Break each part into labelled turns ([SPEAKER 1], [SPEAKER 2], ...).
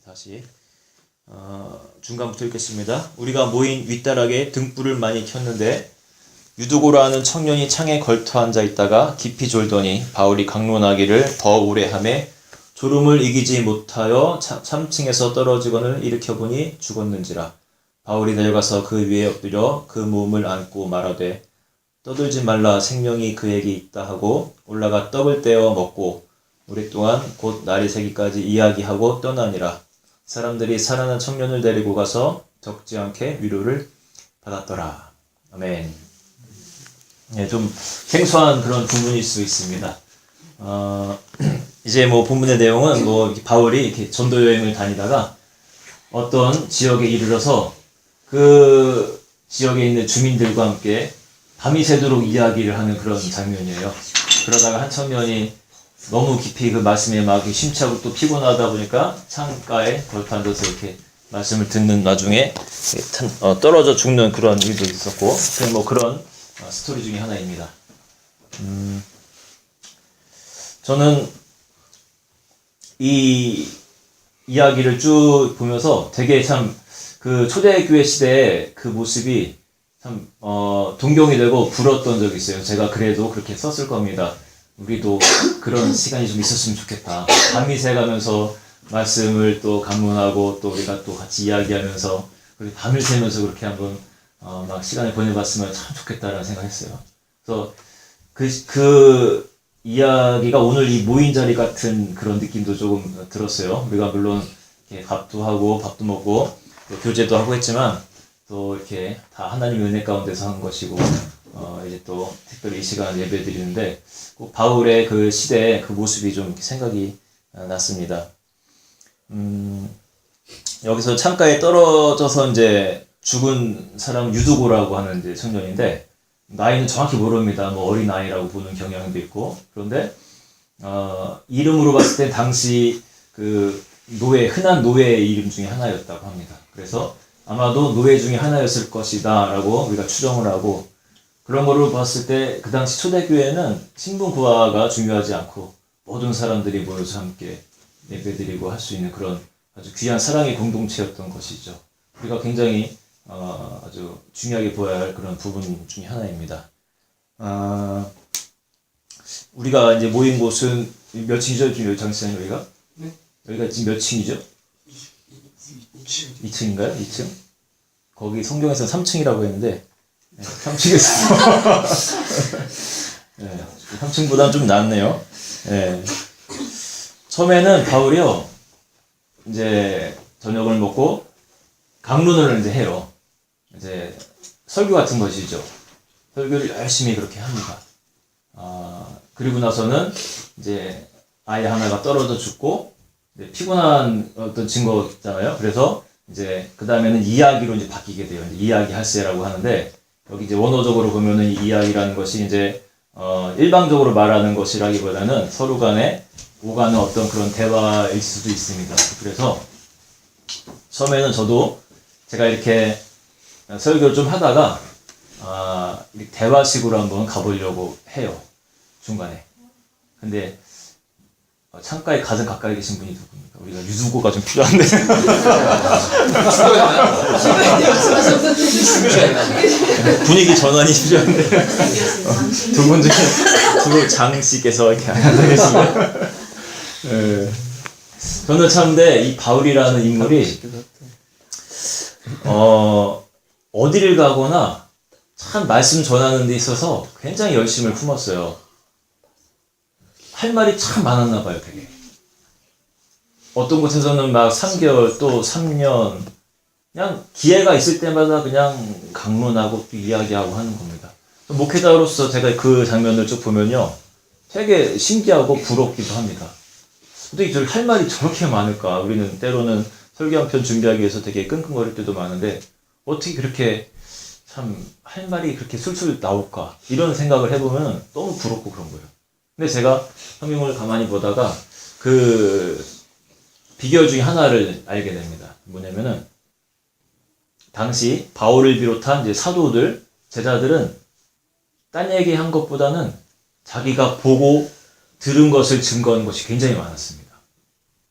[SPEAKER 1] 다시 중간부터 읽겠습니다. 우리가 모인 윗다락에 등불을 많이 켰는데 유두고라 하는 청년이 창에 걸터 앉아 있다가 깊이 졸더니 바울이 강론하기를 더 오래 하매 졸음을 이기지 못하여 3층에서 떨어지거늘 일으켜보니 죽었는지라. 바울이 내려가서 그 위에 엎드려 그 몸을 안고 말하되 떠들지 말라, 생명이 그에게 있다 하고 올라가 떡을 떼어 먹고 오랫동안 곧 날이 새기까지 이야기하고 떠나니라. 사람들이 살아난 청년을 데리고 가서 적지 않게 위로를 받았더라. 아멘. 네, 좀 생소한 그런 부분일 수 있습니다. 이제 본문의 내용은 바울이 이렇게 전도 여행을 다니다가 어떤 지역에 이르러서 그 지역에 있는 주민들과 함께 밤이 새도록 이야기를 하는 그런 장면이에요. 그러다가 한 청년이 너무 깊이 그 말씀에 막 심취하고 또 피곤하다 보니까 창가에 걸터 앉아서 이렇게 말씀을 듣는 와중에 떨어져 죽는 그런 일도 있었고, 그런 스토리 중에 하나입니다. 저는 이 이야기를 쭉 보면서 되게 참 그 초대교회 시대의 그 모습이 참 동경이 되고 부러웠던 적이 있어요. 제가 그래도 그렇게 썼을 겁니다. 우리도 그런 시간이 좀 있었으면 좋겠다. 밤이 새가면서 말씀을 또 감문하고 또 우리가 또 같이 이야기하면서 우리 밤을 새면서 그렇게 한번 막 시간을 보내봤으면 참 좋겠다라는 생각했어요. 그래서 그 이야기가 오늘 이 모인 자리 같은 그런 느낌도 조금 들었어요. 우리가 물론 이렇게 밥도 하고 밥도 먹고 또 교제도 하고 했지만 또 이렇게 다 하나님의 은혜 가운데서 한 것이고 이제 또 특별히 이 시간 예배 드리는데 꼭 바울의 그 시대의 그 모습이 좀 생각이 났습니다. 여기서 창가에 떨어져서 이제 죽은 사람 유두고라고 하는 이제 청년인데 나이는 정확히 모릅니다. 어린 아이라고 보는 경향도 있고, 그런데 이름으로 봤을 때 당시 그 흔한 노예의 이름 중에 하나였다고 합니다. 그래서 아마도 노예 중에 하나였을 것이다 라고 우리가 추정을 하고, 그런 거를 봤을 때 그 당시 초대교회는 신분구화가 중요하지 않고 모든 사람들이 모여서 함께 예배드리고 할 수 있는 그런 아주 귀한 사랑의 공동체였던 것이죠. 우리가 굉장히 아주 중요하게 보아야 할 그런 부분 중에 하나입니다. 우리가 이제 모인 곳은 몇 층이죠? 지금 장시장 여기가? 네. 여기가 지금 몇 층이죠? 2층인가요? 2층? 거기 성경에서 3층이라고 했는데 3층에서 네, 3층보다는 좀 낫네요. 네. 처음에는 바울이요, 이제 저녁을 먹고 강론을 이제 해요. 이제 설교 같은 것이죠. 설교를 열심히 그렇게 합니다. 그리고 나서는 이제 아이 하나가 떨어져 죽고 피곤한 어떤 증거잖아요. 그래서 이제 그 다음에는 이야기로 이제 바뀌게 돼요. 이제 이야기 할세라고 하는데, 여기 이제 원어적으로 보면은 이 이야기라는 것이 이제 일방적으로 말하는 것이라기보다는 서로 간에 오가는 어떤 그런 대화일 수도 있습니다. 그래서 처음에는 저도 제가 이렇게 설교를 좀 하다가 이렇게 대화식으로 한번 가보려고 해요. 중간에. 근데 창가에 가장 가까이 계신 분이 누굽니까? 우리가 유두고가 좀 필요한데. 분위기 전환이 필요한데. 두 분 중에 장 씨께서 이렇게 앉아 계시면. 저는 참데 이 바울이라는 인물이 어디를 가거나 참 말씀 전하는 데 있어서 굉장히 열심을 품었어요. 할 말이 참 많았나 봐요, 되게. 어떤 곳에서는 막 3개월, 또 3년, 그냥 기회가 있을 때마다 그냥 강론하고 또 이야기하고 하는 겁니다. 목회자로서 제가 그 장면을 쭉 보면요, 되게 신기하고 부럽기도 합니다. 어떻게 저렇게 할 말이 저렇게 많을까? 우리는 때로는 설교 한 편 준비하기 위해서 되게 끙끙거릴 때도 많은데, 어떻게 그렇게 참 할 말이 그렇게 술술 나올까? 이런 생각을 해보면 너무 부럽고 그런 거예요. 근데 제가 성경을 가만히 보다가 그 비결 중에 하나를 알게 됩니다. 뭐냐면은, 당시 바울을 비롯한 이제 사도들, 제자들은 딴 얘기한 것보다는 자기가 보고 들은 것을 증거하는 것이 굉장히 많았습니다.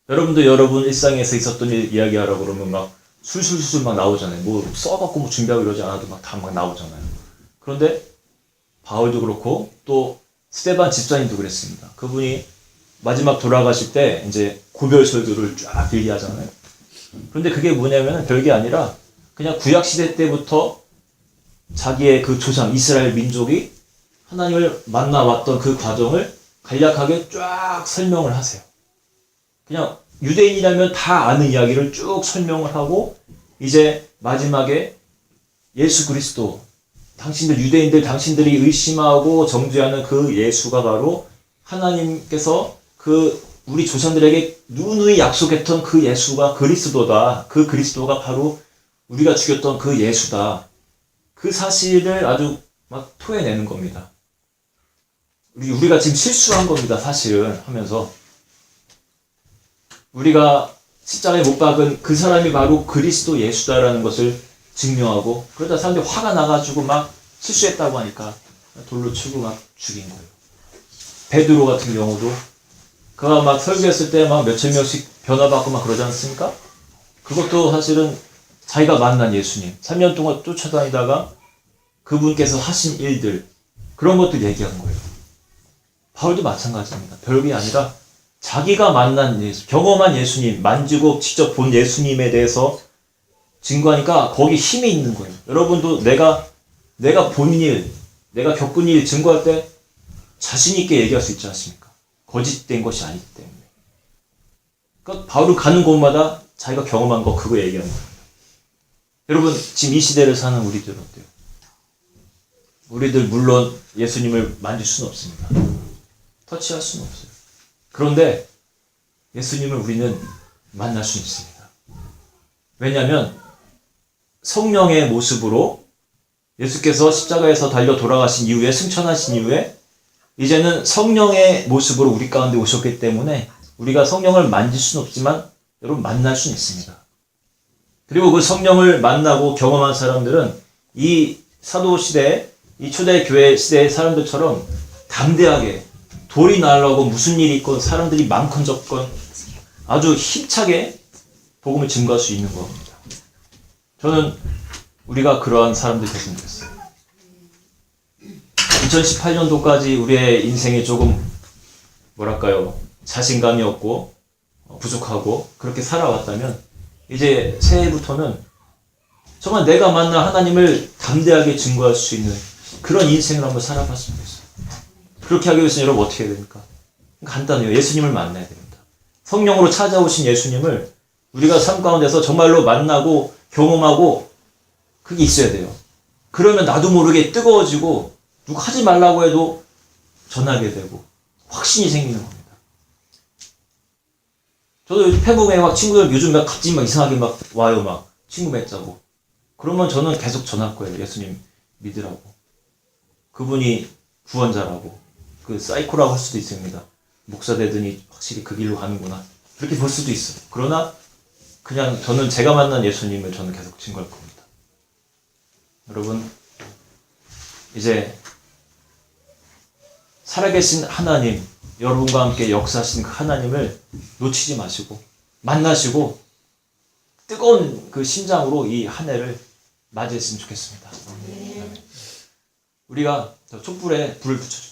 [SPEAKER 1] 여러분도 여러분 일상에서 있었던 일 이야기하라고 그러면 막 술술술 막 나오잖아요. 뭐 써갖고 뭐 준비하고 이러지 않아도 막 다 막 나오잖아요. 그런데 바울도 그렇고 또 스데반 집사님도 그랬습니다. 그분이 마지막 돌아가실 때 이제 고별 설교를 쫙 길게 하잖아요. 그런데 그게 뭐냐면 별게 아니라 그냥 구약시대 때부터 자기의 그 조상 이스라엘 민족이 하나님을 만나왔던 그 과정을 간략하게 쫙 설명을 하세요. 그냥 유대인이라면 다 아는 이야기를 쭉 설명을 하고 이제 마지막에 예수 그리스도 당신들 유대인들 당신들이 의심하고 정죄하는 그 예수가 바로 하나님께서 그 우리 조상들에게 누누이 약속했던 그 예수가 그리스도다. 그 그리스도가 바로 우리가 죽였던 그 예수다. 그 사실을 아주 막 토해내는 겁니다. 우리가 지금 실수한 겁니다. 사실은 하면서 우리가 십자가에 못 박은 그 사람이 바로 그리스도 예수다라는 것을 증명하고 그러다 사람들이 화가 나가지고 막 실수했다고 하니까 돌로 치고 막 죽인 거예요. 베드로 같은 경우도 그가 막 설교했을 때 막 몇천 명씩 변화받고 막 그러지 않습니까? 그것도 사실은 자기가 만난 예수님 3년 동안 쫓아다니다가 그분께서 하신 일들 그런 것들 얘기한 거예요. 바울도 마찬가지입니다. 별게 아니라 자기가 만난 예수, 경험한 예수님, 만지고 직접 본 예수님에 대해서 증거하니까 거기 힘이 있는 거예요. 여러분도 내가 본 일, 내가 겪은 일 증거할 때 자신 있게 얘기할 수 있지 않습니까? 거짓된 것이 아니기 때문에. 그러니까 바울은 가는 곳마다 자기가 경험한 거 그거 얘기하는 거예요. 여러분 지금 이 시대를 사는 우리들 어때요? 우리들 물론 예수님을 만질 수는 없습니다. 터치할 수는 없어요. 그런데 예수님을 우리는 만날 수 있습니다. 왜냐하면 성령의 모습으로 예수께서 십자가에서 달려 돌아가신 이후에 승천하신 이후에 이제는 성령의 모습으로 우리 가운데 오셨기 때문에 우리가 성령을 만질 수는 없지만 여러분 만날 수는 있습니다. 그리고 그 성령을 만나고 경험한 사람들은 이 사도시대, 이 초대교회 시대의 사람들처럼 담대하게 돌이 날라오고 무슨 일이 있건 사람들이 많건 적건 아주 힘차게 복음을 증거할 수 있는 겁니다. 저는 우리가 그러한 사람들이 됐으면 좋겠어요. 2018년도까지 우리의 인생이 조금 뭐랄까요 자신감이 없고 부족하고 그렇게 살아왔다면 이제 새해부터는 정말 내가 만난 하나님을 담대하게 증거할 수 있는 그런 인생을 한번 살아봤으면 좋겠어요. 그렇게 하기 위해서는 여러분 어떻게 해야 됩니까? 간단해요. 예수님을 만나야 됩니다. 성령으로 찾아오신 예수님을 우리가 삶 가운데서 정말로 만나고 경험하고 그게 있어야 돼요. 그러면 나도 모르게 뜨거워지고 누가 하지 말라고 해도 전하게 되고 확신이 생기는 겁니다. 저도 페북에 막 친구들 요즘 막 갑자기 막 이상하게 막 와요. 막 친구 맺자고. 그러면 저는 계속 전할 거예요. 예수님 믿으라고. 그분이 구원자라고. 그 사이코라고 할 수도 있습니다. 목사 되더니 확실히 그 길로 가는구나. 그렇게 볼 수도 있어요. 그러나 그냥 저는 제가 만난 예수님을 저는 계속 증거할 겁니다. 여러분 이제 살아계신 하나님 여러분과 함께 역사하신 그 하나님을 놓치지 마시고 만나시고 뜨거운 그 심장으로 이 한 해를 맞이했으면 좋겠습니다. 우리가 촛불에 불을 붙여주세요.